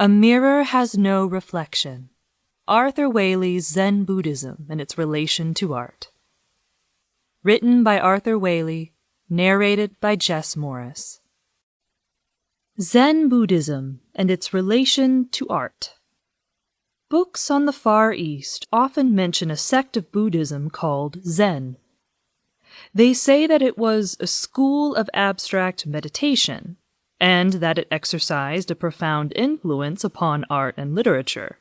A mirror has no reflection. Arthur Whaley's Zen Buddhism and its relation to art. Written by Arthur Whaley, narrated by Jess Morris. Zen Buddhism and its relation to art. Books on the Far East often mention a sect of Buddhism called Zen. They say that it was a school of abstract meditation, and that it exercised a profound influence upon art and literature.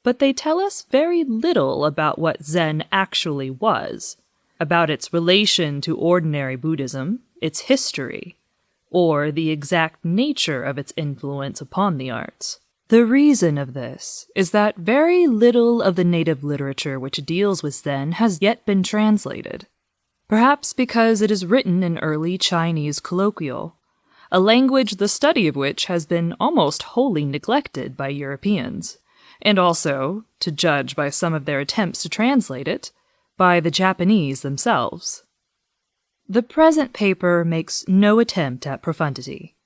But they tell us very little about what Zen actually was, about its relation to ordinary Buddhism, its history, or the exact nature of its influence upon the arts. The reason of this is that very little of the native literature which deals with Zen has yet been translated, perhaps because it is written in early Chinese colloquial, a language the study of which has been almost wholly neglected by Europeans, and also, to judge by some of their attempts to translate it, by the Japanese themselves. The present paper makes no attempt at profundity,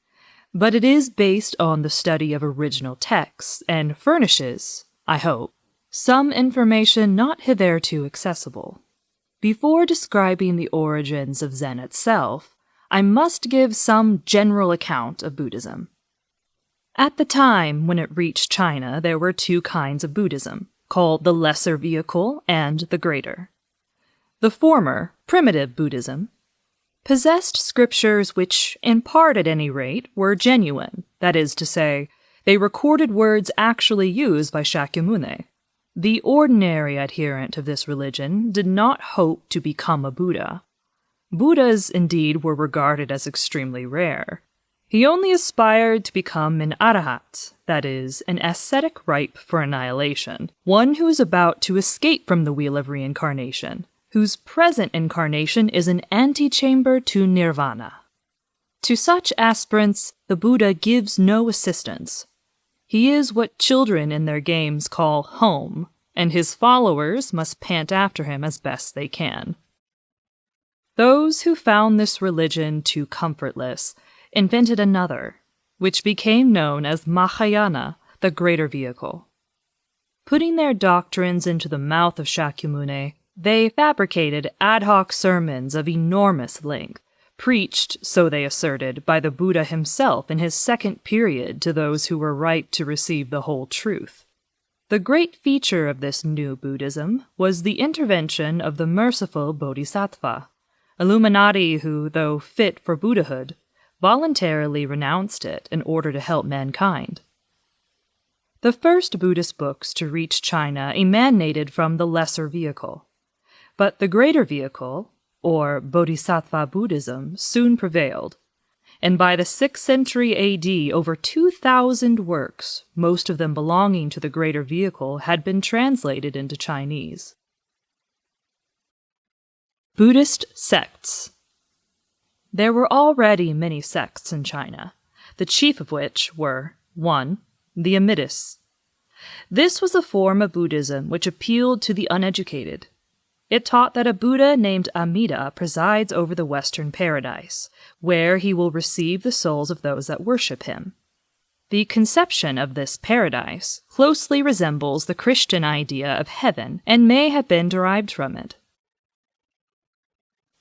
but it is based on the study of original texts and furnishes, I hope, some information not hitherto accessible. Before describing the origins of Zen itself, I must give some general account of Buddhism. At the time when it reached China, there were two kinds of Buddhism, called the Lesser Vehicle and the Greater. The former, primitive Buddhism, possessed scriptures which, in part at any rate, were genuine, that is to say, they recorded words actually used by Shakyamuni. The ordinary adherent of this religion did not hope to become a Buddha. Buddhas, indeed, were regarded as extremely rare. He only aspired to become an arahat, that is, an ascetic ripe for annihilation, one who is about to escape from the wheel of reincarnation, whose present incarnation is an antechamber to nirvana. To such aspirants, the Buddha gives no assistance. He is what children in their games call home, and his followers must pant after him as best they can. Those who found this religion too comfortless invented another, which became known as Mahayana, the Greater Vehicle. Putting their doctrines into the mouth of Shakyamuni, they fabricated ad hoc sermons of enormous length, preached, so they asserted, by the Buddha himself in his second period to those who were ripe to receive the whole truth. The great feature of this new Buddhism was the intervention of the merciful Bodhisattva, Illuminati who, though fit for Buddhahood, voluntarily renounced it in order to help mankind. The first Buddhist books to reach China emanated from the Lesser Vehicle, but the Greater Vehicle, or Bodhisattva Buddhism, soon prevailed, and by the 6th century A.D. over 2,000 works, most of them belonging to the Greater Vehicle, had been translated into Chinese. Buddhist sects. There were already many sects in China, the chief of which were 1. The Amidists. This was a form of Buddhism which appealed to the uneducated. It taught that a Buddha named Amida presides over the Western paradise, where he will receive the souls of those that worship him. The conception of this paradise closely resembles the Christian idea of heaven and may have been derived from it.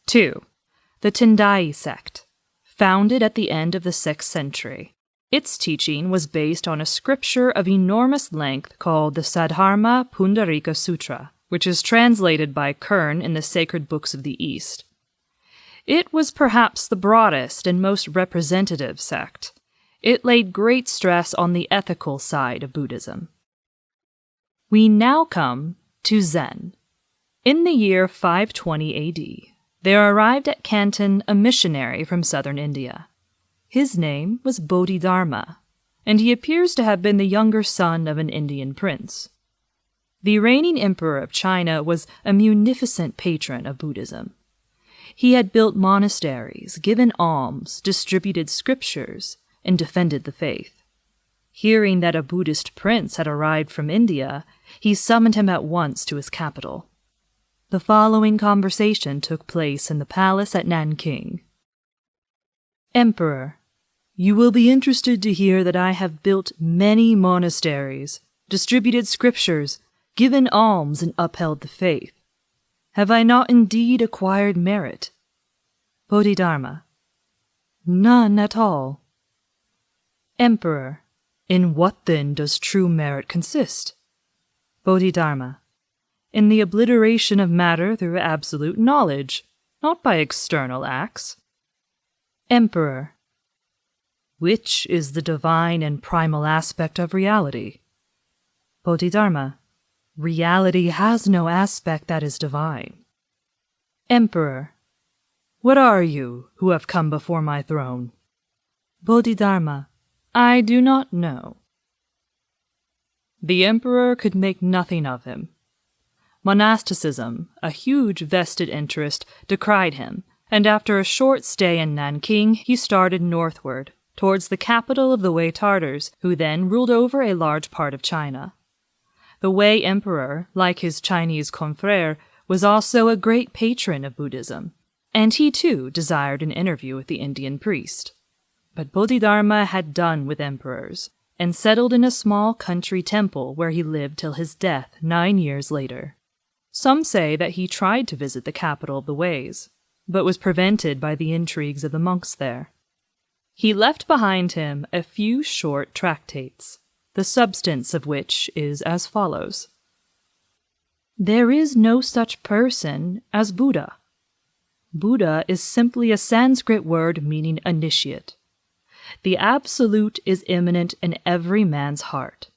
2. The Tendai sect, founded at the end of the 6th century. Its teaching was based on a scripture of enormous length called the Sadharma Pundarika Sutra, which is translated by Kern in the Sacred Books of the East. It was perhaps the broadest and most representative sect. It laid great stress on the ethical side of Buddhism. We now come to Zen. In the year 520 A.D., there arrived at Canton a missionary from southern India. His name was Bodhidharma, and he appears to have been the younger son of an Indian prince. The reigning emperor of China was a munificent patron of Buddhism. He had built monasteries, given alms, distributed scriptures, and defended the faith. Hearing that a Buddhist prince had arrived from India, he summoned him at once to his capital. The following conversation took place in the palace at Nanking. Emperor, You will be interested to hear that I have built many monasteries, distributed scriptures, given alms, and upheld the faith. Have I not indeed acquired merit? Bodhidharma: None at all. Emperor: In what then does true merit consist? Bodhidharma: In the obliteration of matter through absolute knowledge, not by external acts. Emperor: Which is the divine and primal aspect of reality? Bodhidharma: Reality has no aspect that is divine. Emperor: What are you who have come before my throne? Bodhidharma: I do not know. The emperor could make nothing of him. Monasticism, a huge vested interest, decried him, and after a short stay in Nanking, he started northward, towards the capital of the Wei Tartars, who then ruled over a large part of China. The Wei emperor, like his Chinese confrère, was also a great patron of Buddhism, and he too desired an interview with the Indian priest. But Bodhidharma had done with emperors, and settled in a small country temple where he lived till his death 9 years later. Some say that he tried to visit the capital of the Weis, but was prevented by the intrigues of the monks there. He left behind him a few short tractates, the substance of which is as follows. There is no such person as Buddha. Buddha is simply a Sanskrit word meaning initiate. The Absolute is immanent in every man's heart.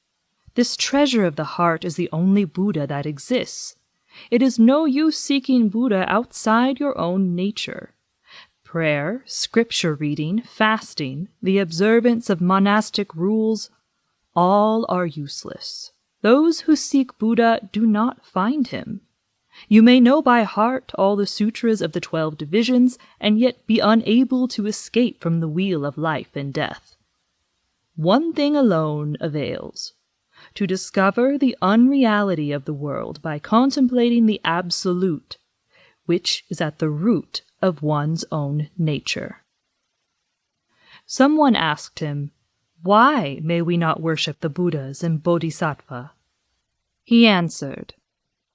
This treasure of the heart is the only Buddha that exists. It is no use seeking Buddha outside your own nature. Prayer, scripture reading, fasting, the observance of monastic rules, all are useless. Those who seek Buddha do not find him. You may know by heart all the sutras of the 12 divisions, and yet be unable to escape from the wheel of life and death. One thing alone avails: to discover the unreality of the world by contemplating the Absolute, which is at the root of one's own nature. Someone asked him, why may we not worship the Buddhas and Bodhisattva? He answered,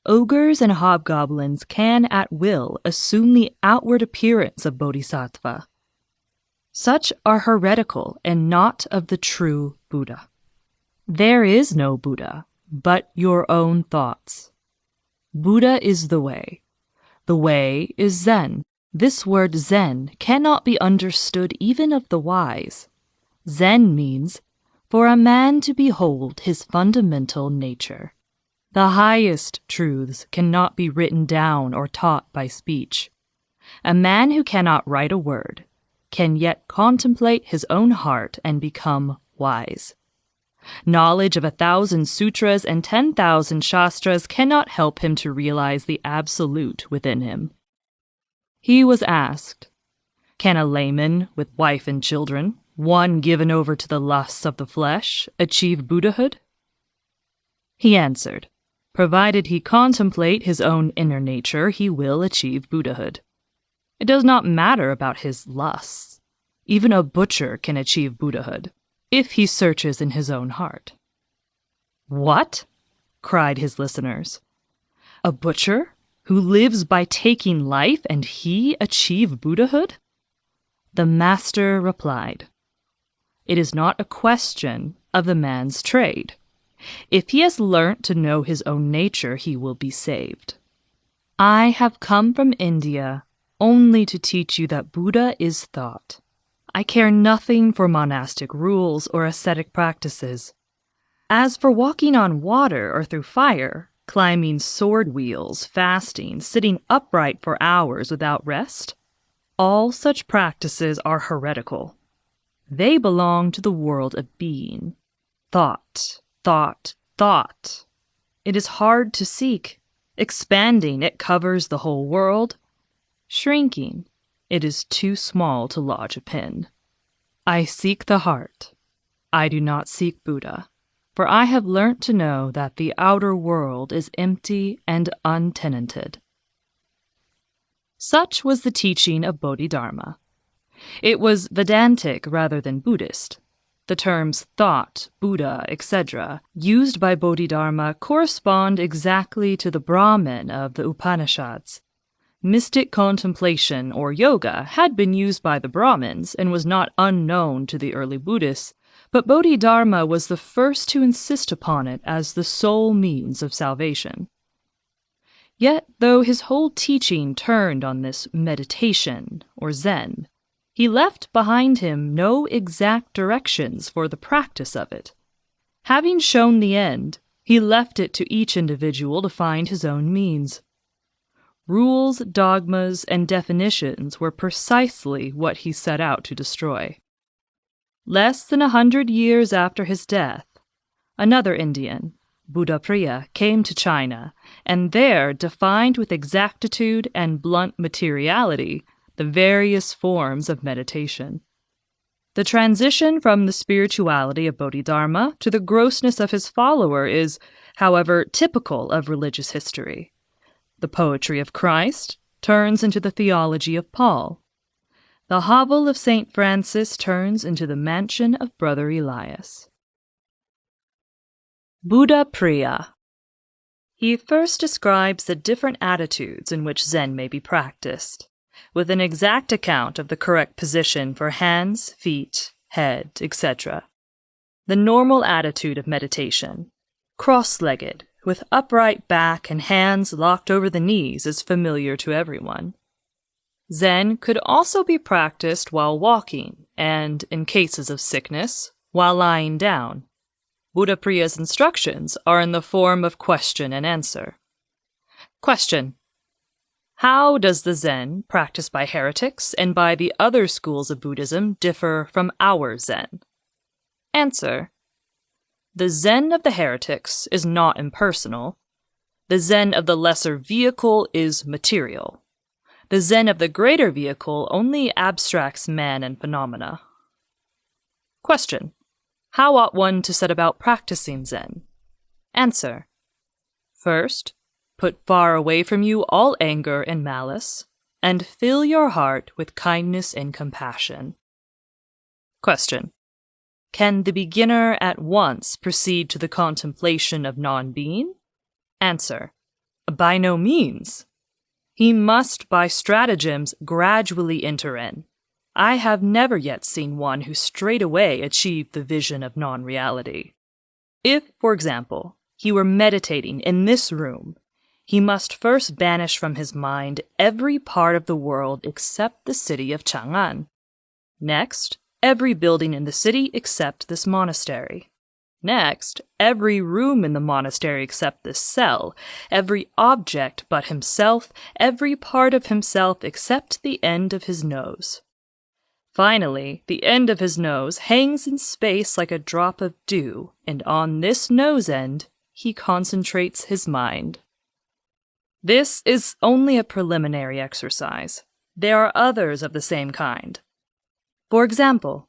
ogres and hobgoblins can at will assume the outward appearance of Bodhisattva. Such are heretical and not of the true Buddha. There is no Buddha, but your own thoughts. Buddha is the way. The way is Zen. This word Zen cannot be understood even of the wise. Zen means for a man to behold his fundamental nature. The highest truths cannot be written down or taught by speech. A man who cannot write a word can yet contemplate his own heart and become wise. Knowledge of 1,000 sutras and 10,000 shastras cannot help him to realize the absolute within him. He was asked, can a layman with wife and children, one given over to the lusts of the flesh, achieve Buddhahood? He answered, provided he contemplate his own inner nature, he will achieve Buddhahood. It does not matter about his lusts. Even a butcher can achieve Buddhahood, if he searches in his own heart. What? Cried his listeners. A butcher who lives by taking life, and he achieve Buddhahood? The master replied, it is not a question of the man's trade. If he has learnt to know his own nature, he will be saved. I have come from India only to teach you that Buddha is thought. I care nothing for monastic rules or ascetic practices. As for walking on water or through fire, climbing sword wheels, fasting, sitting upright for hours without rest, all such practices are heretical. They belong to the world of being. Thought. Thought, thought. It is hard to seek. Expanding, it covers the whole world. Shrinking, it is too small to lodge a pin. I seek the heart. I do not seek Buddha, for I have learnt to know that the outer world is empty and untenanted. Such was the teaching of Bodhidharma. It was Vedantic rather than Buddhist. The terms thought, Buddha, etc., used by Bodhidharma correspond exactly to the Brahman of the Upanishads. Mystic contemplation, or yoga, had been used by the Brahmins and was not unknown to the early Buddhists, but Bodhidharma was the first to insist upon it as the sole means of salvation. Yet, though his whole teaching turned on this meditation, or Zen, he left behind him no exact directions for the practice of it. Having shown the end, he left it to each individual to find his own means. Rules, dogmas, and definitions were precisely what he set out to destroy. Less than 100 years after his death, another Indian, Buddhapriya, came to China, and there defined with exactitude and blunt materiality the various forms of meditation. The transition from the spirituality of Bodhidharma to the grossness of his follower is, however, typical of religious history. The poetry of Christ turns into the theology of Paul. The hovel of St. Francis turns into the mansion of Brother Elias. Buddhapriya. He first describes the different attitudes in which Zen may be practiced, with an exact account of the correct position for hands, feet, head, etc. The normal attitude of meditation, cross-legged, with upright back and hands locked over the knees, is familiar to everyone. Zen could also be practiced while walking and, in cases of sickness, while lying down. Buddhapriya's instructions are in the form of question and answer. Question: how does the Zen practiced by heretics and by the other schools of Buddhism differ from our Zen? Answer: the Zen of the heretics is not impersonal. The Zen of the lesser vehicle is material. The Zen of the greater vehicle only abstracts man and phenomena. Question: how ought one to set about practicing Zen? Answer: first, put far away from you all anger and malice, and fill your heart with kindness and compassion. Question: can the beginner at once proceed to the contemplation of non-being? Answer: by no means. He must by stratagems gradually enter in. I have never yet seen one who straightaway achieved the vision of non-reality. If, for example, he were meditating in this room, he must first banish from his mind every part of the world except the city of Chang'an. Next, every building in the city except this monastery. Next, every room in the monastery except this cell, every object but himself, every part of himself except the end of his nose. Finally, the end of his nose hangs in space like a drop of dew, and on this nose end he concentrates his mind. This is only a preliminary exercise. There are others of the same kind. For example,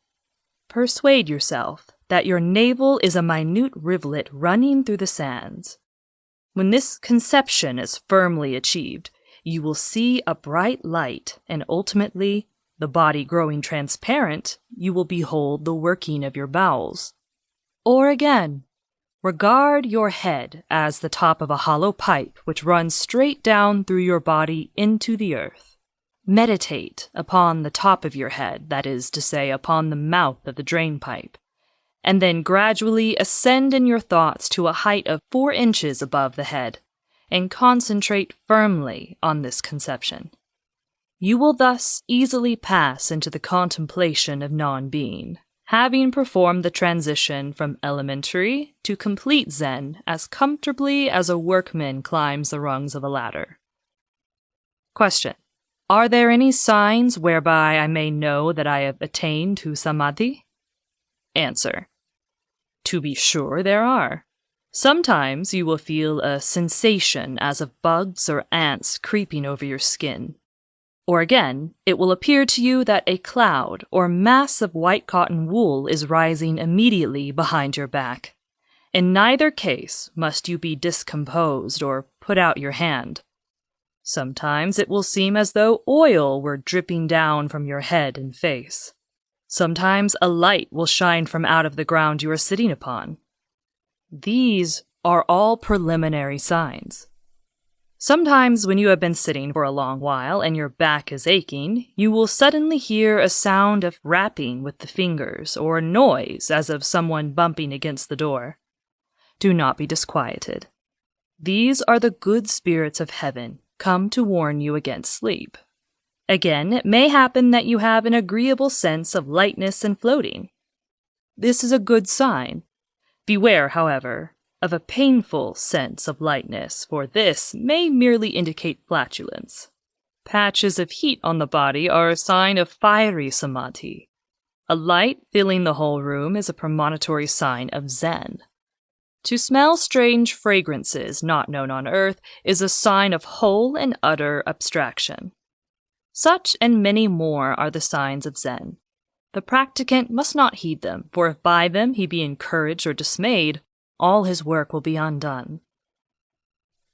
persuade yourself that your navel is a minute rivulet running through the sands. When this conception is firmly achieved, you will see a bright light, and ultimately, the body growing transparent, you will behold the working of your bowels. Or again, regard your head as the top of a hollow pipe which runs straight down through your body into the earth. Meditate upon the top of your head, that is to say, upon the mouth of the drain pipe, and then gradually ascend in your thoughts to a height of 4 inches above the head, and concentrate firmly on this conception. You will thus easily pass into the contemplation of non-being, having performed the transition from elementary to complete Zen as comfortably as a workman climbs the rungs of a ladder. Question: are there any signs whereby I may know that I have attained to samadhi? Answer: to be sure there are. Sometimes you will feel a sensation as of bugs or ants creeping over your skin. Or again, it will appear to you that a cloud or mass of white cotton wool is rising immediately behind your back. In neither case must you be discomposed or put out your hand. Sometimes it will seem as though oil were dripping down from your head and face. Sometimes a light will shine from out of the ground you are sitting upon. These are all preliminary signs. Sometimes when you have been sitting for a long while and your back is aching, you will suddenly hear a sound of rapping with the fingers or a noise as of someone bumping against the door. Do not be disquieted. These are the good spirits of heaven come to warn you against sleep. Again, it may happen that you have an agreeable sense of lightness and floating. This is a good sign. Beware, however, of a painful sense of lightness, for this may merely indicate flatulence. Patches of heat on the body are a sign of fiery samadhi. A light filling the whole room is a premonitory sign of Zen. To smell strange fragrances not known on earth is a sign of whole and utter abstraction. Such and many more are the signs of Zen. The practicant must not heed them, for if by them he be encouraged or dismayed, all his work will be undone.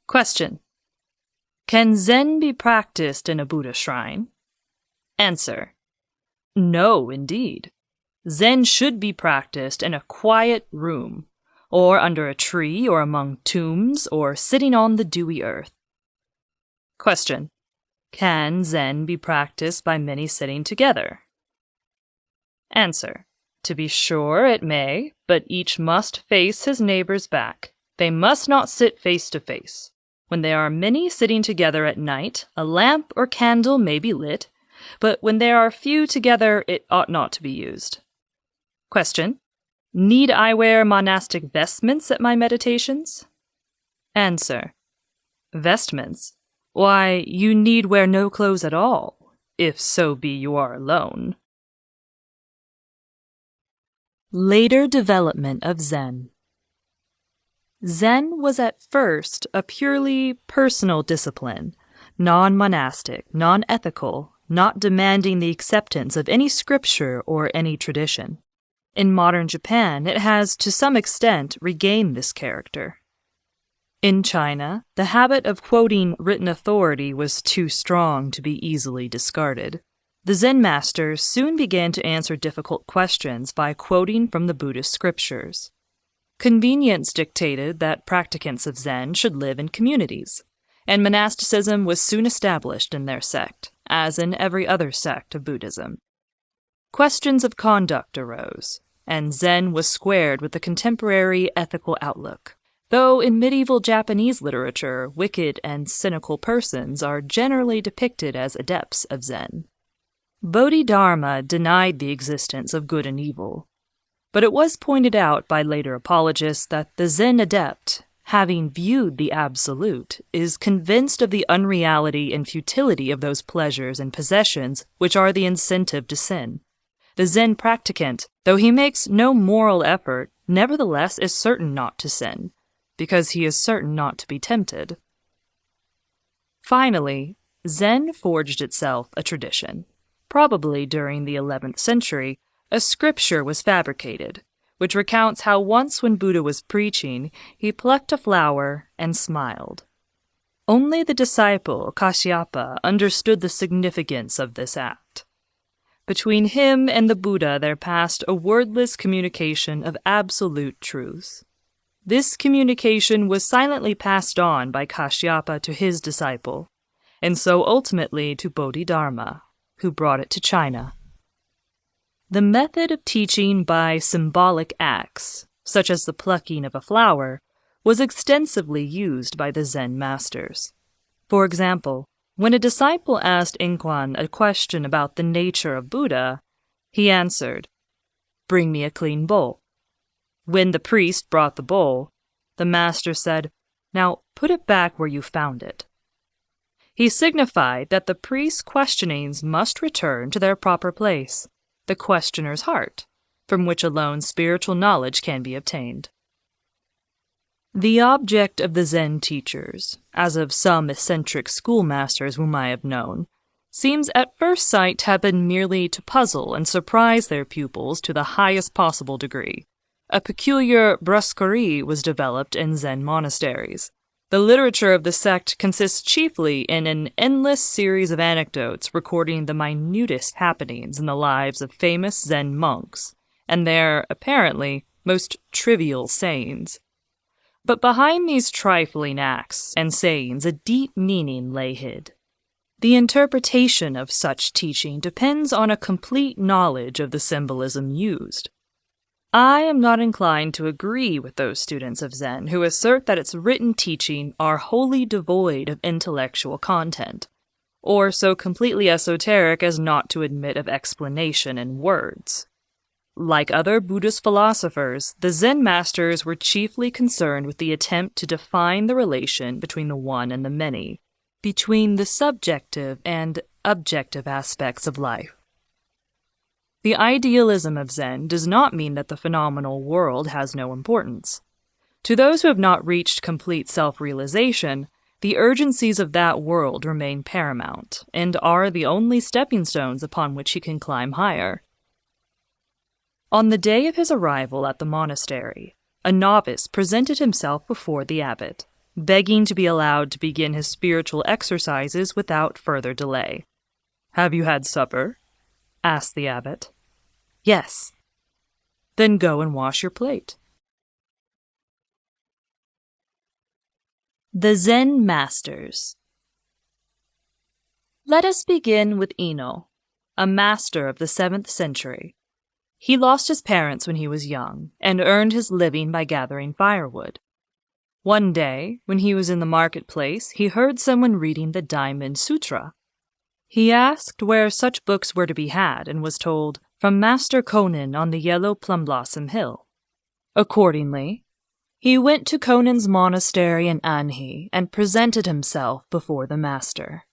Question: Can Zen be practiced in a Buddha shrine? Answer: No, indeed. Zen should be practiced in a quiet room, or under a tree, or among tombs, or sitting on the dewy earth. Question: Can Zen be practiced by many sitting together? Answer: To be sure it may, but each must face his neighbor's back. They must not sit face to face. When there are many sitting together at night, a lamp or candle may be lit, but when there are few together, it ought not to be used. Question: Need I wear monastic vestments at my meditations? Answer: Vestments? Why, you need wear no clothes at all, if so be you are alone. Later development of Zen. Zen was at first a purely personal discipline, non-monastic, non-ethical, not demanding the acceptance of any scripture or any tradition. In modern Japan, it has to some extent regained this character. In China, the habit of quoting written authority was too strong to be easily discarded. The Zen masters soon began to answer difficult questions by quoting from the Buddhist scriptures. Convenience dictated that practicants of Zen should live in communities, and monasticism was soon established in their sect, as in every other sect of Buddhism. Questions of conduct arose, and Zen was squared with the contemporary ethical outlook. Though in medieval Japanese literature, wicked and cynical persons are generally depicted as adepts of Zen. Bodhidharma denied the existence of good and evil, but it was pointed out by later apologists that the Zen adept, having viewed the absolute, is convinced of the unreality and futility of those pleasures and possessions which are the incentive to sin. The Zen practicant, though he makes no moral effort, nevertheless is certain not to sin, because he is certain not to be tempted. Finally, Zen forged itself a tradition. Probably during the 11th century, a scripture was fabricated, which recounts how once when Buddha was preaching, he plucked a flower and smiled. Only the disciple Kashyapa understood the significance of this act. Between him and the Buddha there passed a wordless communication of absolute truths. This communication was silently passed on by Kashyapa to his disciple, and so ultimately to Bodhidharma, who brought it to China. The method of teaching by symbolic acts, such as the plucking of a flower, was extensively used by the Zen masters. For example, when a disciple asked Inquan a question about the nature of Buddha, he answered, "Bring me a clean bowl." When the priest brought the bowl, the master said, "Now put it back where you found it." He signified that the priest's questionings must return to their proper place, the questioner's heart, from which alone spiritual knowledge can be obtained. The object of the Zen teachers, as of some eccentric schoolmasters whom I have known, seems at first sight to have been merely to puzzle and surprise their pupils to the highest possible degree. A peculiar brusquerie was developed in Zen monasteries. The literature of the sect consists chiefly in an endless series of anecdotes recording the minutest happenings in the lives of famous Zen monks, and their, apparently, most trivial sayings. But behind these trifling acts and sayings a deep meaning lay hid. The interpretation of such teaching depends on a complete knowledge of the symbolism used. I am not inclined to agree with those students of Zen who assert that its written teaching are wholly devoid of intellectual content, or so completely esoteric as not to admit of explanation in words. Like other Buddhist philosophers, the Zen masters were chiefly concerned with the attempt to define the relation between the one and the many, between the subjective and objective aspects of life. The idealism of Zen does not mean that the phenomenal world has no importance. To those who have not reached complete self-realization, the urgencies of that world remain paramount, and are the only stepping stones upon which he can climb higher. On the day of his arrival at the monastery, a novice presented himself before the abbot, begging to be allowed to begin his spiritual exercises without further delay. "Have you had supper?" asked the abbot. "Yes." "Then go and wash your plate." The Zen Masters. Let us begin with Ino, a master of the 7th century. He lost his parents when he was young, and earned his living by gathering firewood. One day, when he was in the marketplace, he heard someone reading the Diamond Sutra. He asked where such books were to be had, and was told, "From Master Konin on the Yellow Plum Blossom Hill." Accordingly, he went to Konin's monastery in Anhi and presented himself before the master.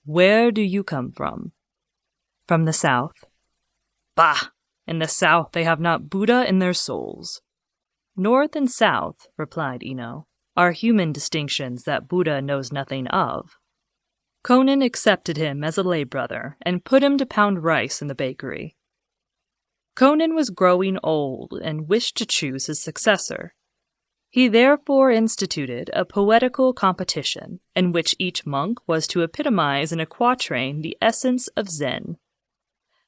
"Where do you come from?" "From the south." "Bah! In the south they have not Buddha in their souls." "North and south," replied Ino, "are human distinctions that Buddha knows nothing of." Konin accepted him as a lay brother and put him to pound rice in the bakery. Konin was growing old and wished to choose his successor. He therefore instituted a poetical competition in which each monk was to epitomize in a quatrain the essence of Zen.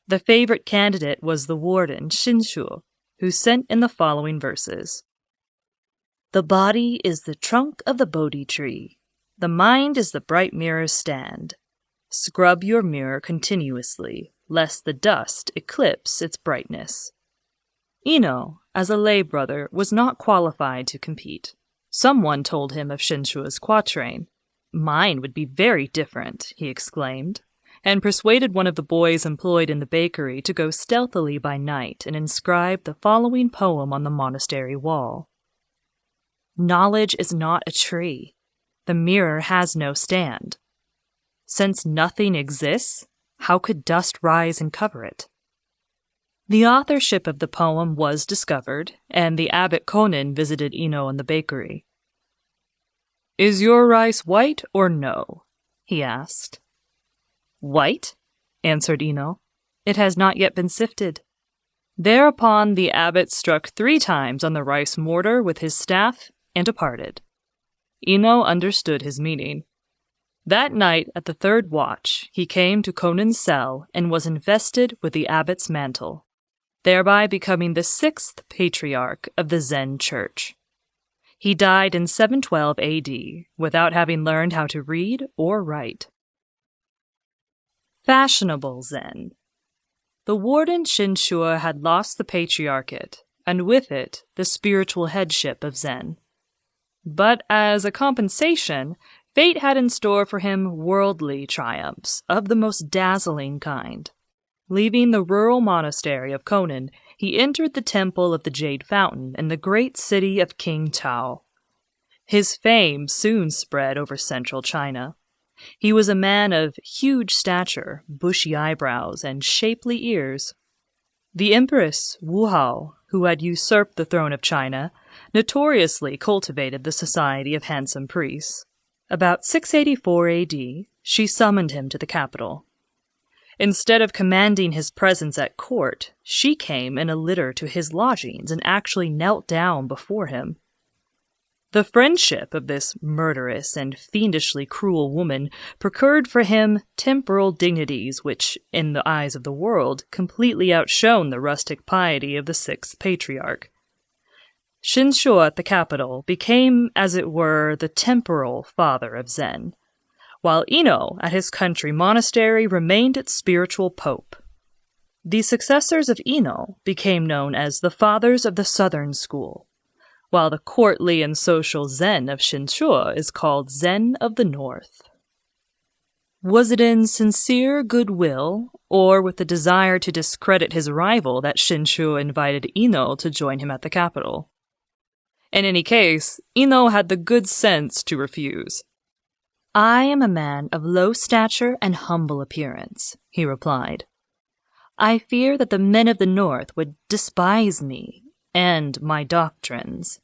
The favorite candidate was the warden Shinshu, who sent in the following verses. "The body is the trunk of the Bodhi tree. The mind is the bright mirror's stand. Scrub your mirror continuously, lest the dust eclipse its brightness." Ino, as a lay brother, was not qualified to compete. Someone told him of Shinshua's quatrain. "Mine would be very different," he exclaimed, and persuaded one of the boys employed in the bakery to go stealthily by night and inscribe the following poem on the monastery wall. "Knowledge is not a tree. The mirror has no stand. Since nothing exists, how could dust rise and cover it?" The authorship of the poem was discovered, and the abbot Konin visited Ino in the bakery. "Is your rice white or no?" he asked. "White?" answered Ino. "It has not yet been sifted." Thereupon the abbot struck 3 times on the rice mortar with his staff and departed. Ino understood his meaning. That night, at the 3rd watch, he came to Konin's cell and was invested with the abbot's mantle, thereby becoming the 6th patriarch of the Zen Church. He died in 712 AD, without having learned how to read or write. Fashionable Zen. The warden Shinshu had lost the patriarchate, and with it, the spiritual headship of Zen. But as a compensation, fate had in store for him worldly triumphs of the most dazzling kind. Leaving the rural monastery of Konin, he entered the temple of the Jade Fountain in the great city of King Tao. His fame soon spread over central China. He was a man of huge stature, bushy eyebrows, and shapely ears. The Empress Wu Hao, who had usurped the throne of China, notoriously cultivated the society of handsome priests. About 684 AD, she summoned him to the capital. Instead of commanding his presence at court, she came in a litter to his lodgings and actually knelt down before him. The friendship of this murderous and fiendishly cruel woman procured for him temporal dignities which, in the eyes of the world, completely outshone the rustic piety of the sixth patriarch. Shinshu at the capital became, as it were, the temporal father of Zen, while Ino at his country monastery remained its spiritual pope. The successors of Ino became known as the Fathers of the Southern School, while the courtly and social Zen of Shinshu is called Zen of the North. Was it in sincere goodwill, or with the desire to discredit his rival, that Shinshu invited Ino to join him at the capital? In any case, Ino had the good sense to refuse. "I am a man of low stature and humble appearance," he replied. "I fear that the men of the North would despise me and my doctrines,"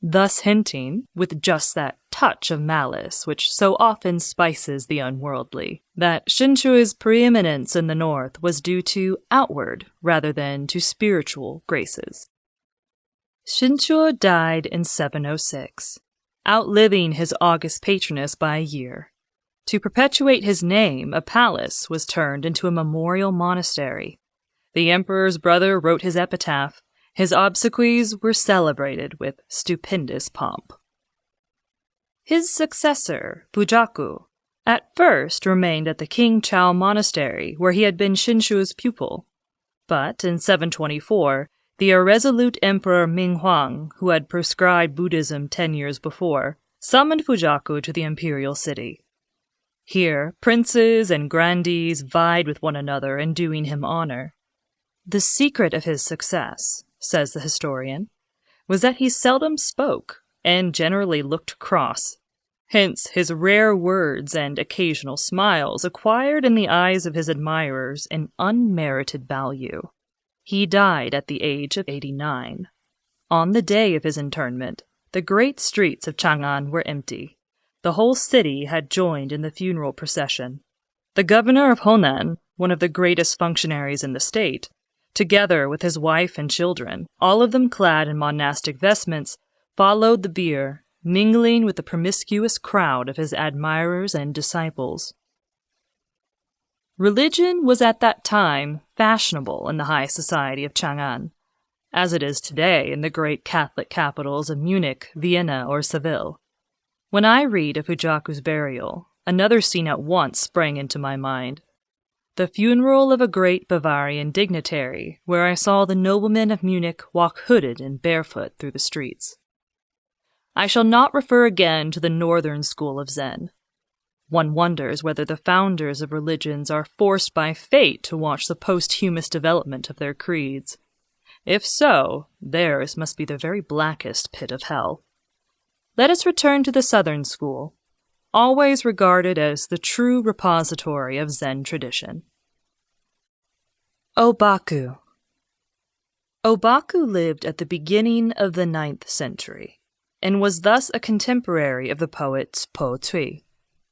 thus hinting, with just that touch of malice which so often spices the unworldly, that Shinshu's preeminence in the North was due to outward rather than to spiritual graces. Shinshu died in 706, outliving his august patroness by a year. To perpetuate his name, a palace was turned into a memorial monastery. The emperor's brother wrote his epitaph. His obsequies were celebrated with stupendous pomp. His successor, Bujaku, at first remained at the King Chao Monastery, where he had been Shinshu's pupil. But in 724, the irresolute Emperor Minghuang, who had proscribed Buddhism 10 years before, summoned Fujaku to the imperial city. Here, princes and grandees vied with one another in doing him honor. The secret of his success, says the historian, was that he seldom spoke and generally looked cross. Hence, his rare words and occasional smiles acquired in the eyes of his admirers an unmerited value. He died at the age of 89. On the day of his internment, the great streets of Chang'an were empty. The whole city had joined in the funeral procession. The governor of Honan, one of the greatest functionaries in the state, together with his wife and children, all of them clad in monastic vestments, followed the bier, mingling with the promiscuous crowd of his admirers and disciples. Religion was at that time fashionable in the high society of Chang'an, as it is today in the great Catholic capitals of Munich, Vienna, or Seville. When I read of Fujaku's burial, another scene at once sprang into my mind. The funeral of a great Bavarian dignitary, where I saw the noblemen of Munich walk hooded and barefoot through the streets. I shall not refer again to the northern school of Zen. One wonders whether the founders of religions are forced by fate to watch the posthumous development of their creeds. If so, theirs must be the very blackest pit of hell. Let us return to the southern school, always regarded as the true repository of Zen tradition. Obaku. Obaku lived at the beginning of the 9th century, and was thus a contemporary of the poet Po Cui.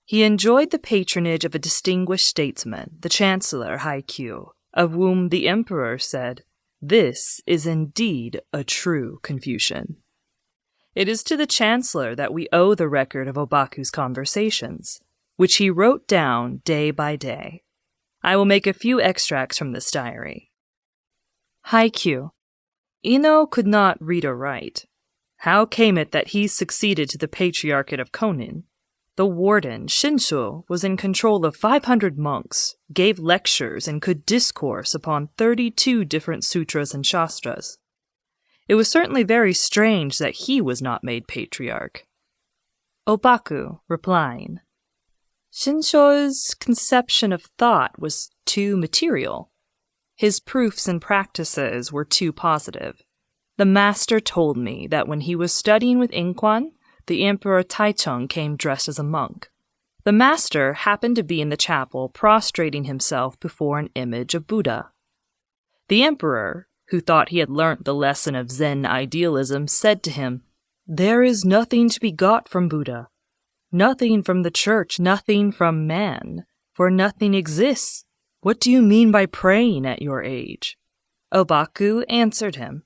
He enjoyed the patronage of a distinguished statesman, the Chancellor Haikyuu, of whom the emperor said, "This is indeed a true Confucian." It is to the Chancellor that we owe the record of Obaku's conversations, which he wrote down day by day. I will make a few extracts from this diary. Haikyuu. Ino could not read or write. How came it that he succeeded to the Patriarchate of Konin? The warden, Shinshu, was in control of 500 monks, gave lectures, and could discourse upon 32 different sutras and shastras. It was certainly very strange that he was not made patriarch. Obaku, replying, Shinshu's conception of thought was too material. His proofs and practices were too positive. The master told me that when he was studying with Ingquan, the Emperor Taichung came dressed as a monk. The master happened to be in the chapel prostrating himself before an image of Buddha. The emperor, who thought he had learnt the lesson of Zen idealism, said to him, "There is nothing to be got from Buddha, nothing from the church, nothing from man, for nothing exists. What do you mean by praying at your age?" Obaku answered him,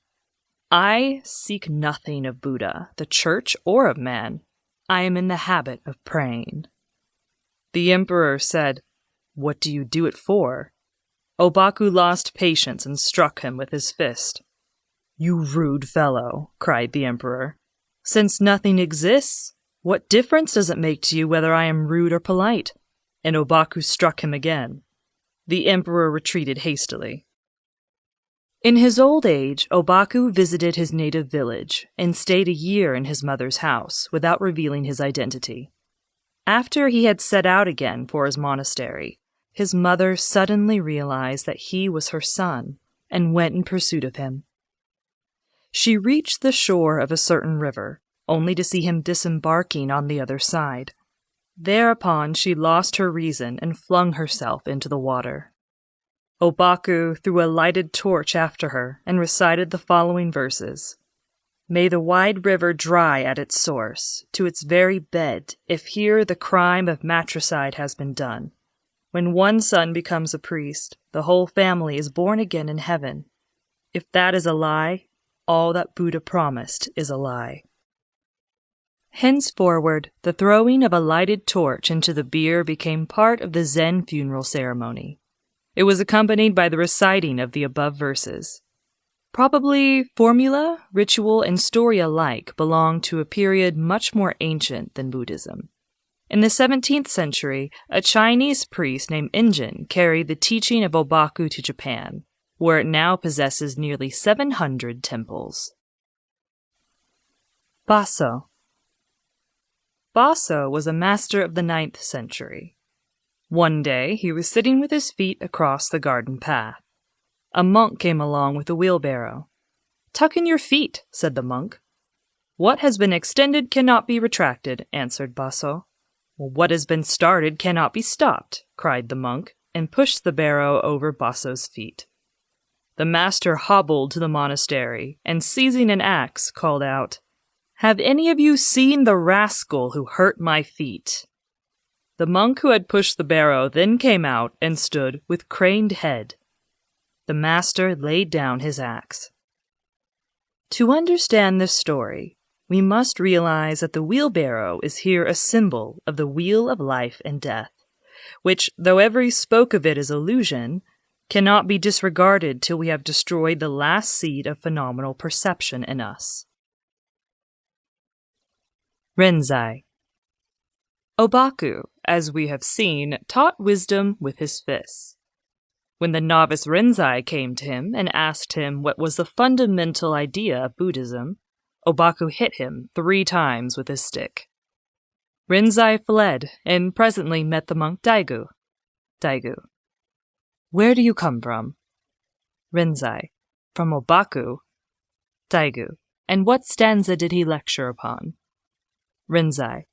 I seek nothing of Buddha, the church, or of man. I am in the habit of praying. The emperor said, "What do you do it for?" Obaku lost patience and struck him with his fist. "You rude fellow," cried the emperor. "Since nothing exists, what difference does it make to you whether I am rude or polite?" And Obaku struck him again. The emperor retreated hastily. In his old age, Obaku visited his native village and stayed a year in his mother's house without revealing his identity. After he had set out again for his monastery, his mother suddenly realized that he was her son and went in pursuit of him. She reached the shore of a certain river, only to see him disembarking on the other side. Thereupon she lost her reason and flung herself into the water. Obaku threw a lighted torch after her and recited the following verses. "May the wide river dry at its source, to its very bed, if here the crime of matricide has been done. When one son becomes a priest, the whole family is born again in heaven. If that is a lie, all that Buddha promised is a lie." Henceforward, the throwing of a lighted torch into the bier became part of the Zen funeral ceremony. It was accompanied by the reciting of the above verses. Probably formula, ritual, and story alike belong to a period much more ancient than Buddhism. In the 17th century, a Chinese priest named Injin carried the teaching of Obaku to Japan, where it now possesses nearly 700 temples. Baso. Baso was a master of the 9th century. One day he was sitting with his feet across the garden path. A monk came along with a wheelbarrow. "Tuck in your feet," said the monk. "What has been extended cannot be retracted," answered Baso. "What has been started cannot be stopped," cried the monk, and pushed the barrow over Baso's feet. The master hobbled to the monastery, and seizing an axe, called out, "Have any of you seen the rascal who hurt my feet?" The monk who had pushed the barrow then came out and stood with craned head. The master laid down his axe. To understand this story, we must realize that the wheelbarrow is here a symbol of the wheel of life and death, which, though every spoke of it is illusion, cannot be disregarded till we have destroyed the last seed of phenomenal perception in us. Renzai. Obaku, as we have seen, taught wisdom with his fists. When the novice Renzai came to him and asked him what was the fundamental idea of Buddhism, Obaku hit him 3 times with his stick. Renzai fled and presently met the monk Daigu. Daigu. Where do you come from? Renzai. From Obaku. Daigu. And what stanza did he lecture upon? Renzai.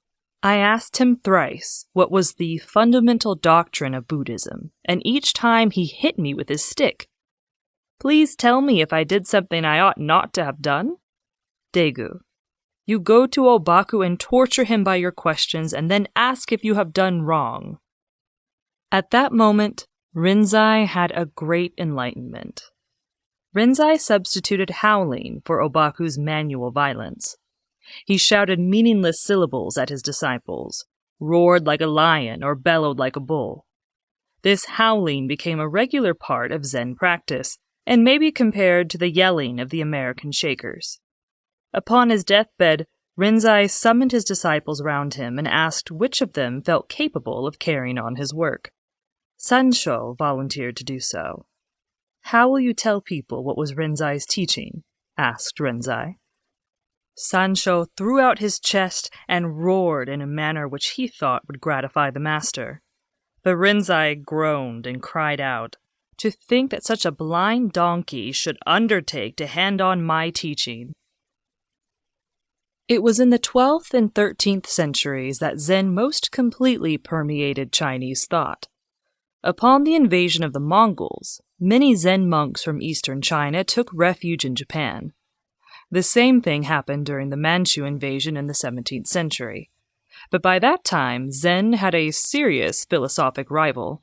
I asked him thrice what was the fundamental doctrine of Buddhism, and each time he hit me with his stick. Please tell me if I did something I ought not to have done? Daigu. You go to Obaku and torture him by your questions, and then ask if you have done wrong. At that moment, Renzai had a great enlightenment. Renzai substituted howling for Obaku's manual violence. He shouted meaningless syllables at his disciples, roared like a lion, or bellowed like a bull. This howling became a regular part of Zen practice, and may be compared to the yelling of the American Shakers. Upon his deathbed, Renzai summoned his disciples round him and asked which of them felt capable of carrying on his work. Sansho volunteered to do so. How will you tell people what was Renzai's teaching? Asked Renzai. Sansho threw out his chest and roared in a manner which he thought would gratify the master. But Renzai groaned and cried out, "To think that such a blind donkey should undertake to hand on my teaching." It was in the 12th and 13th centuries that Zen most completely permeated Chinese thought. Upon the invasion of the Mongols, many Zen monks from eastern China took refuge in Japan. The same thing happened during the Manchu invasion in the 17th century. But by that time, Zen had a serious philosophic rival.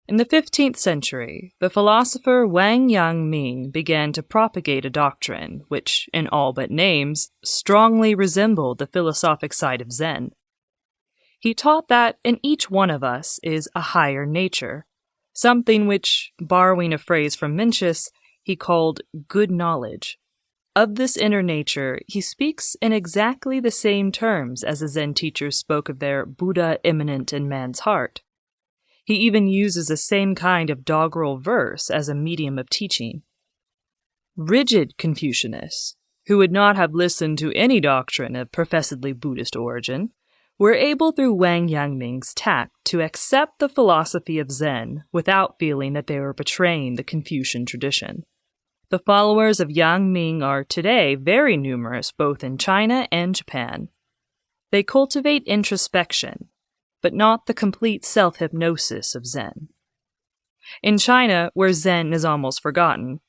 In the 15th century, the philosopher Wang Yang began to propagate a doctrine which, in all but names, strongly resembled the philosophic side of Zen. He taught that in each one of us is a higher nature, something which, borrowing a phrase from Mencius, he called good knowledge. Of this inner nature, he speaks in exactly the same terms as the Zen teachers spoke of their Buddha immanent in man's heart. He even uses the same kind of doggerel verse as a medium of teaching. Rigid Confucianists, who would not have listened to any doctrine of professedly Buddhist origin, were able through Wang Yangming's tact to accept the philosophy of Zen without feeling that they were betraying the Confucian tradition. The followers of Yang Ming are today very numerous both in China and Japan. They cultivate introspection, but not the complete self-hypnosis of Zen. In China, where Zen is almost forgotten,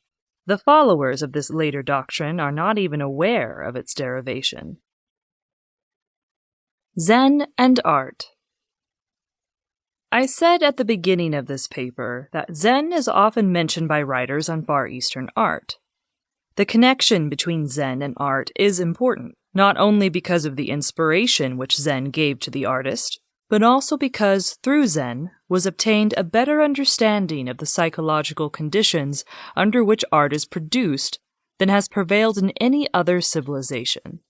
the followers of this later doctrine are not even aware of its derivation. Zen and art. I said at the beginning of this paper that Zen is often mentioned by writers on Far Eastern art. The connection between Zen and art is important, not only because of the inspiration which Zen gave to the artist, but also because, through Zen, was obtained a better understanding of the psychological conditions under which art is produced than has prevailed in any other civilization.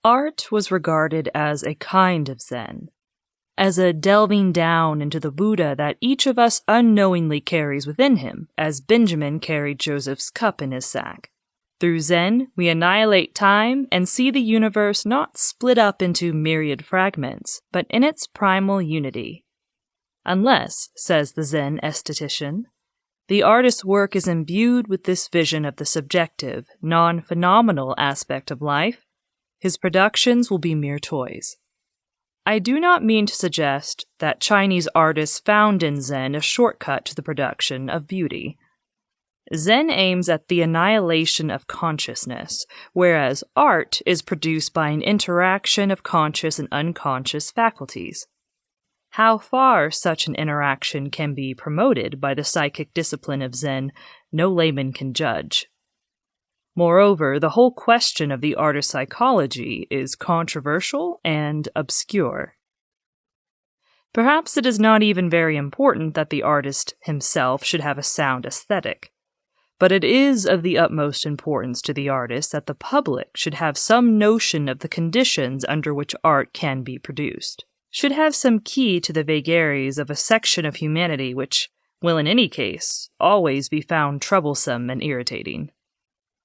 Art was regarded as a kind of Zen, as a delving down into the Buddha that each of us unknowingly carries within him, as Benjamin carried Joseph's cup in his sack. Through Zen, we annihilate time and see the universe not split up into myriad fragments, but in its primal unity. Unless, says the Zen aesthetician, the artist's work is imbued with this vision of the subjective, non-phenomenal aspect of life, his productions will be mere toys. I do not mean to suggest that Chinese artists found in Zen a shortcut to the production of beauty. Zen aims at the annihilation of consciousness, whereas art is produced by an interaction of conscious and unconscious faculties. How far such an interaction can be promoted by the psychic discipline of Zen, no layman can judge. Moreover, the whole question of the artist's psychology is controversial and obscure. Perhaps it is not even very important that the artist himself should have a sound aesthetic. But it is of the utmost importance to the artist that the public should have some notion of the conditions under which art can be produced, should have some key to the vagaries of a section of humanity which will in any case always be found troublesome and irritating.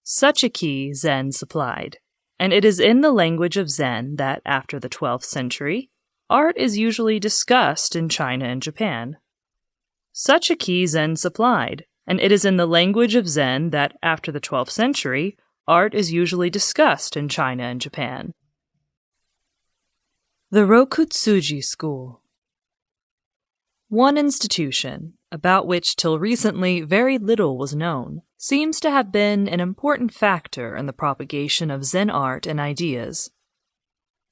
Such a key Zen supplied, and it is in the language of Zen that, after the 12th century, art is usually discussed in China and Japan. Such a key Zen supplied, and it is in the language of Zen that, after the 12th century, art is usually discussed in China and Japan. The Rokutsuji School. One institution, about which till recently very little was known, seems to have been an important factor in the propagation of Zen art and ideas.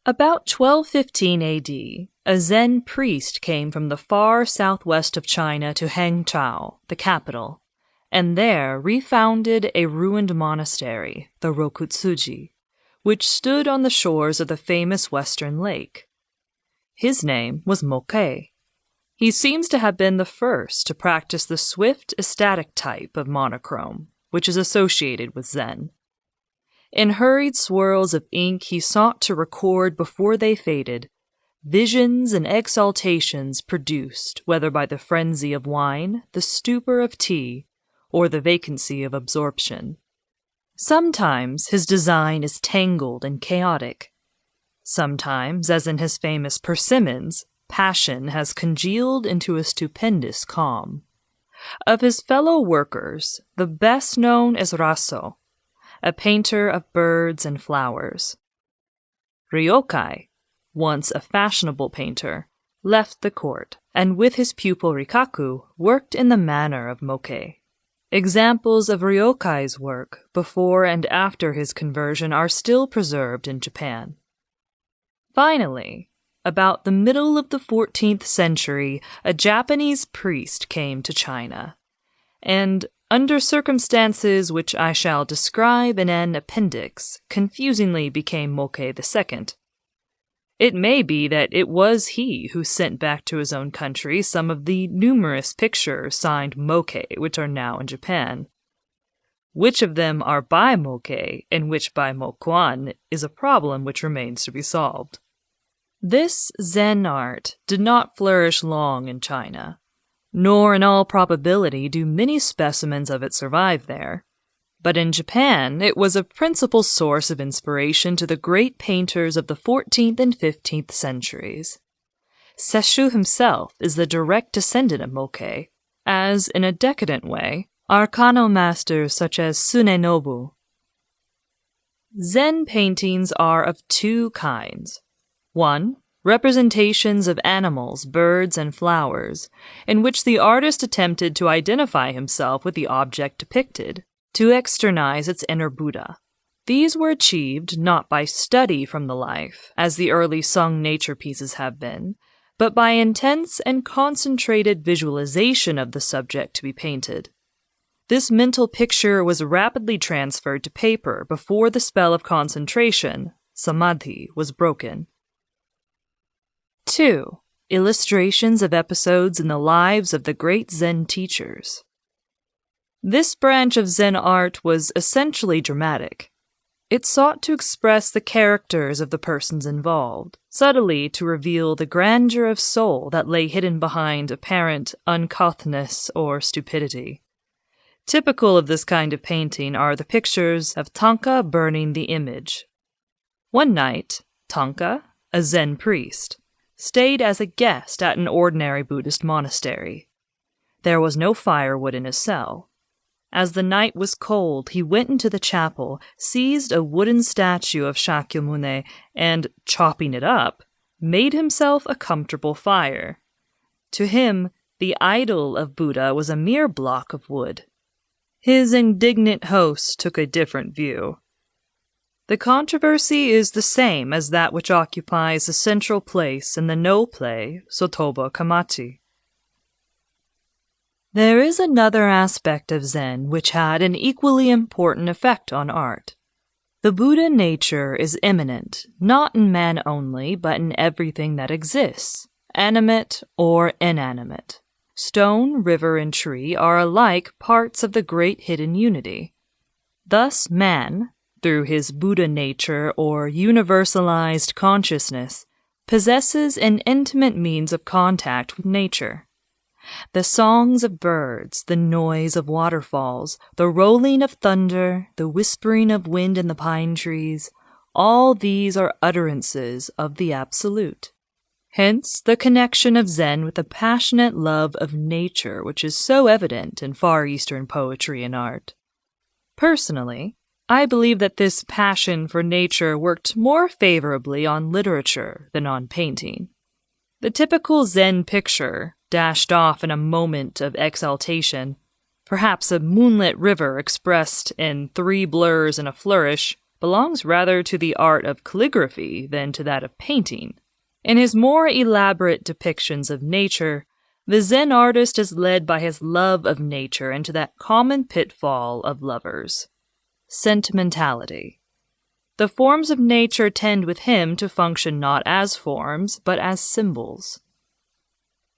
About 1215 AD, a Zen priest came from the far southwest of China to Hangzhou, the capital, and there refounded a ruined monastery, the Rokutsuji, which stood on the shores of the famous western lake. His name was Mokei. He seems to have been the first to practice the swift, ecstatic type of monochrome, which is associated with Zen. In hurried swirls of ink he sought to record before they faded visions and exaltations produced whether by the frenzy of wine, the stupor of tea, or the vacancy of absorption. Sometimes his design is tangled and chaotic. Sometimes, as in his famous Persimmons, passion has congealed into a stupendous calm. Of his fellow workers, the best known is Rasso, a painter of birds and flowers. Ryokai, once a fashionable painter, left the court, and with his pupil Rikaku worked in the manner of Mokei. Examples of Ryokai's work before and after his conversion are still preserved in Japan. Finally, About the middle of the 14th century, a Japanese priest came to China, and, under circumstances which I shall describe in an appendix, confusingly became Mokkei II. It may be that it was he who sent back to his own country some of the numerous pictures signed Mokkei which are now in Japan. Which of them are by Mokkei and which by Mokuan is a problem which remains to be solved. This Zen art did not flourish long in China, nor in all probability do many specimens of it survive there. But in Japan, it was a principal source of inspiration to the great painters of the 14th and 15th centuries. Sesshu himself is the direct descendant of Mokkei, as, in a decadent way, are Kano masters such as Tsunenobu. Zen paintings are of two kinds. One, representations of animals, birds, and flowers, in which the artist attempted to identify himself with the object depicted, to externize its inner Buddha. These were achieved not by study from the life, as the early Sung nature pieces have been, but by intense and concentrated visualization of the subject to be painted. This mental picture was rapidly transferred to paper before the spell of concentration, samadhi, was broken. 2. Illustrations of episodes in the lives of the great Zen teachers. This branch of Zen art was essentially dramatic. It sought to express the characters of the persons involved, subtly to reveal the grandeur of soul that lay hidden behind apparent uncouthness or stupidity. Typical of this kind of painting are the pictures of Tanka burning the image. One night, Tanka, a Zen priest, stayed as a guest at an ordinary Buddhist monastery. There was no firewood in his cell. As the night was cold, he went into the chapel, seized a wooden statue of Shakyamuni, and, chopping it up, made himself a comfortable fire. To him, the idol of Buddha was a mere block of wood. His indignant host took a different view. The controversy is the same as that which occupies a central place in the No play, Sotoba Kamachi. There is another aspect of Zen which had an equally important effect on art. The Buddha nature is immanent, not in man only, but in everything that exists, animate or inanimate. Stone, river, and tree are alike parts of the great hidden unity. Thus man, through his Buddha nature or universalized consciousness, possesses an intimate means of contact with nature. The songs of birds, the noise of waterfalls, the rolling of thunder, the whispering of wind in the pine trees, all these are utterances of the Absolute. Hence, the connection of Zen with the passionate love of nature which is so evident in Far Eastern poetry and art. Personally, I believe that this passion for nature worked more favorably on literature than on painting. The typical Zen picture, dashed off in a moment of exaltation, perhaps a moonlit river expressed in 3 blurs and a flourish, belongs rather to the art of calligraphy than to that of painting. In his more elaborate depictions of nature, the Zen artist is led by his love of nature into that common pitfall of lovers: sentimentality. The forms of nature tend with him to function not as forms, but as symbols.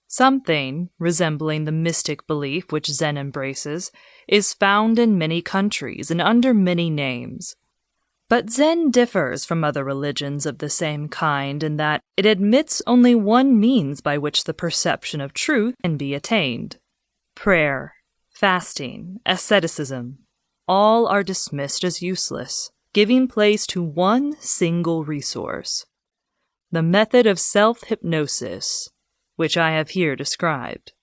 Something, resembling the mystic belief which Zen embraces, is found in many countries and under many names. But Zen differs from other religions of the same kind in that it admits only one means by which the perception of truth can be attained. Prayer, fasting, asceticism, all are dismissed as useless, giving place to one single resource: the method of self-hypnosis, which I have here described.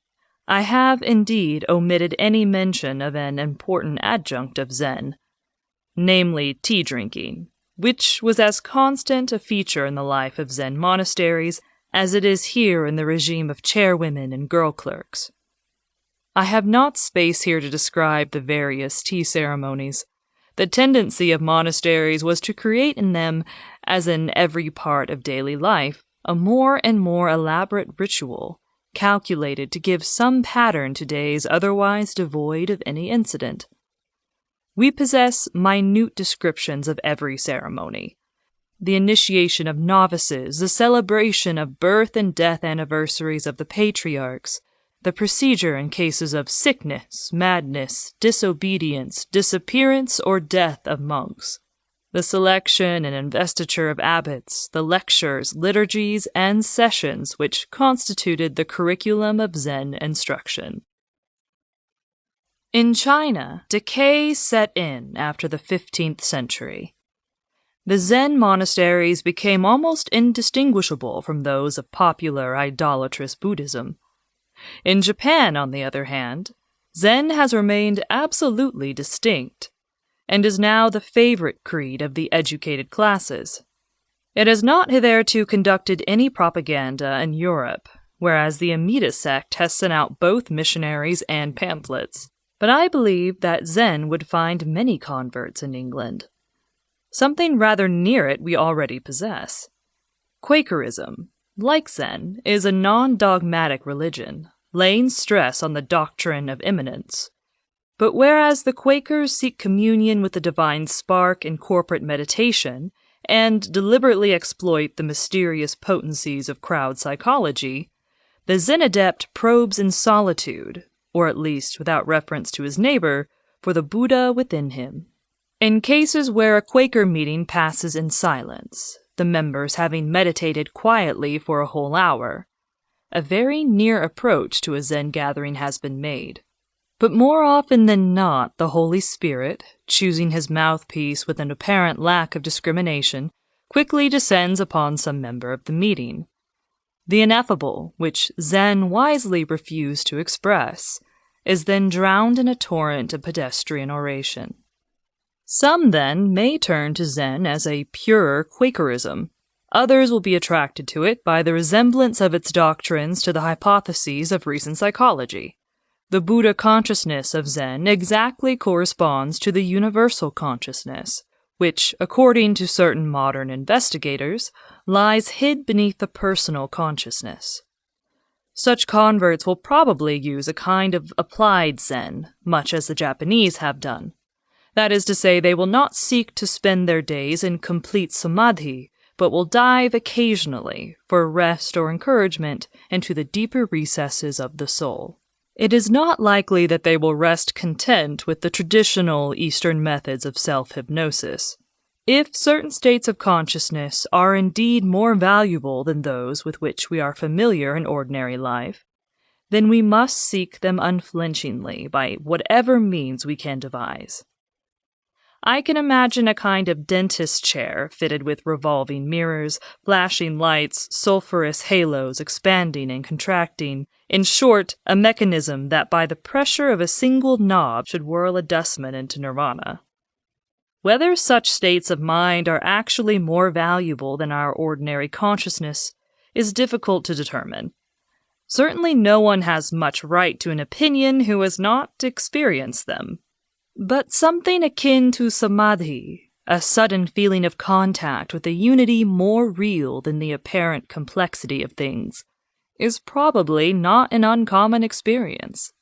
I have, indeed, omitted any mention of an important adjunct of Zen, namely tea drinking, which was as constant a feature in the life of Zen monasteries as it is here in the regime of chairwomen and girl clerks. I have not space here to describe the various tea ceremonies. The tendency of monasteries was to create in them, as in every part of daily life, a more and more elaborate ritual calculated to give some pattern to days otherwise devoid of any incident. We possess minute descriptions of every ceremony: the initiation of novices, the celebration of birth and death anniversaries of the patriarchs, the procedure in cases of sickness, madness, disobedience, disappearance, or death of monks, the selection and investiture of abbots, the lectures, liturgies, and sessions which constituted the curriculum of Zen instruction. In China, decay set in after the 15th century. The Zen monasteries became almost indistinguishable from those of popular idolatrous Buddhism. In Japan, on the other hand, Zen has remained absolutely distinct, and is now the favorite creed of the educated classes. It has not hitherto conducted any propaganda in Europe, whereas the Amida sect has sent out both missionaries and pamphlets. But I believe that Zen would find many converts in England. Something rather near it we already possess. Quakerism, like Zen, is a non-dogmatic religion, laying stress on the doctrine of immanence. But whereas the Quakers seek communion with the divine spark in corporate meditation and deliberately exploit the mysterious potencies of crowd psychology, the Zen adept probes in solitude, or at least without reference to his neighbor, for the Buddha within him. In cases where a Quaker meeting passes in silence, the members having meditated quietly for a whole hour, a very near approach to a Zen gathering has been made. But more often than not, the Holy Spirit, choosing his mouthpiece with an apparent lack of discrimination, quickly descends upon some member of the meeting. The ineffable, which Zen wisely refused to express, is then drowned in a torrent of pedestrian oration. Some, then, may turn to Zen as a purer Quakerism. Others will be attracted to it by the resemblance of its doctrines to the hypotheses of recent psychology. The Buddha consciousness of Zen exactly corresponds to the universal consciousness, which, according to certain modern investigators, lies hid beneath the personal consciousness. Such converts will probably use a kind of applied Zen, much as the Japanese have done. That is to say, they will not seek to spend their days in complete samadhi, but will dive occasionally, for rest or encouragement, into the deeper recesses of the soul. It is not likely that they will rest content with the traditional Eastern methods of self-hypnosis. If certain states of consciousness are indeed more valuable than those with which we are familiar in ordinary life, then we must seek them unflinchingly by whatever means we can devise. I can imagine a kind of dentist chair fitted with revolving mirrors, flashing lights, sulphurous halos expanding and contracting, in short, a mechanism that by the pressure of a single knob should whirl a dustman into nirvana. Whether such states of mind are actually more valuable than our ordinary consciousness is difficult to determine. Certainly no one has much right to an opinion who has not experienced them. But something akin to samadhi, a sudden feeling of contact with a unity more real than the apparent complexity of things, is probably not an uncommon experience.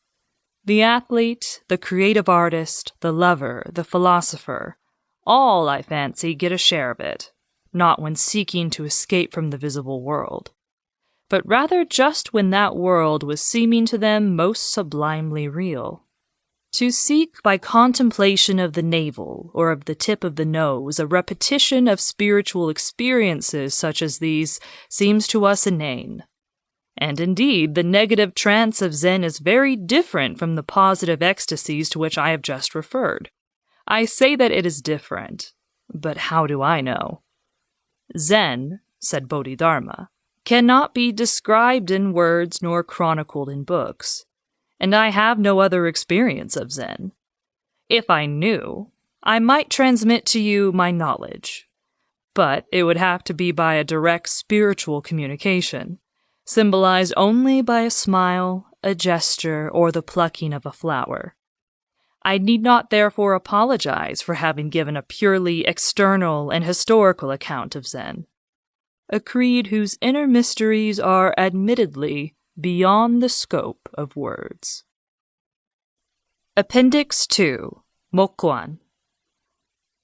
The athlete, the creative artist, the lover, the philosopher, all, I fancy, get a share of it, not when seeking to escape from the visible world, but rather just when that world was seeming to them most sublimely real. To seek by contemplation of the navel or of the tip of the nose a repetition of spiritual experiences such as these seems to us inane. And indeed, the negative trance of Zen is very different from the positive ecstasies to which I have just referred. I say that it is different, but how do I know? Zen, said Bodhidharma, cannot be described in words nor chronicled in books. And I have no other experience of Zen. If I knew, I might transmit to you my knowledge, but it would have to be by a direct spiritual communication, symbolized only by a smile, a gesture, or the plucking of a flower. I need not therefore apologize for having given a purely external and historical account of Zen. a creed whose inner mysteries are admittedly beyond the scope of words. Appendix 2. Mokwan.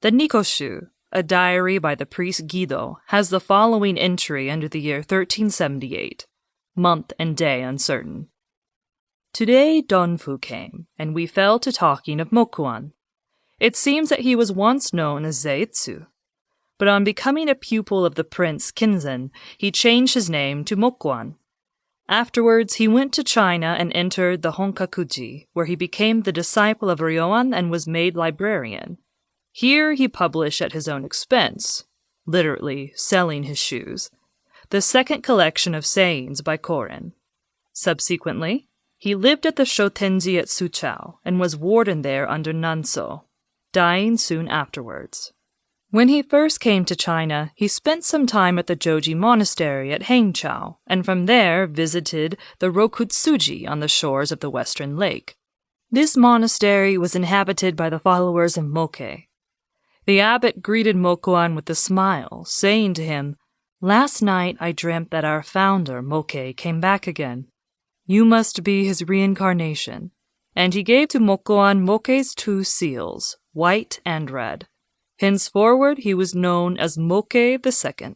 The Nikoshu, a diary by the priest Guido, has the following entry under the year 1378, month and day uncertain. Today Donfu came, and we fell to talking of Mokwan. It seems that he was once known as Zeitsu, but on becoming a pupil of the prince Kinzen, he changed his name to Mokwan. Afterwards, he went to China and entered the Honkakuji, where he became the disciple of Ryoan and was made librarian. Here he published at his own expense, literally selling his shoes, the second collection of sayings by Koren. Subsequently, he lived at the Shotenji at Suchao and was warden there under Nanso, dying soon afterwards. When he first came to China, he spent some time at the Joji Monastery at Hangzhou, and from there visited the Rokutsuji on the shores of the Western Lake. This monastery was inhabited by the followers of Mokkei. The abbot greeted Mokwan with a smile, saying to him, "Last night I dreamt that our founder, Mokkei, came back again. You must be his reincarnation." And he gave to Mokwan Mokkei's 2 seals, white and red. Henceforward he was known as Mokkei II.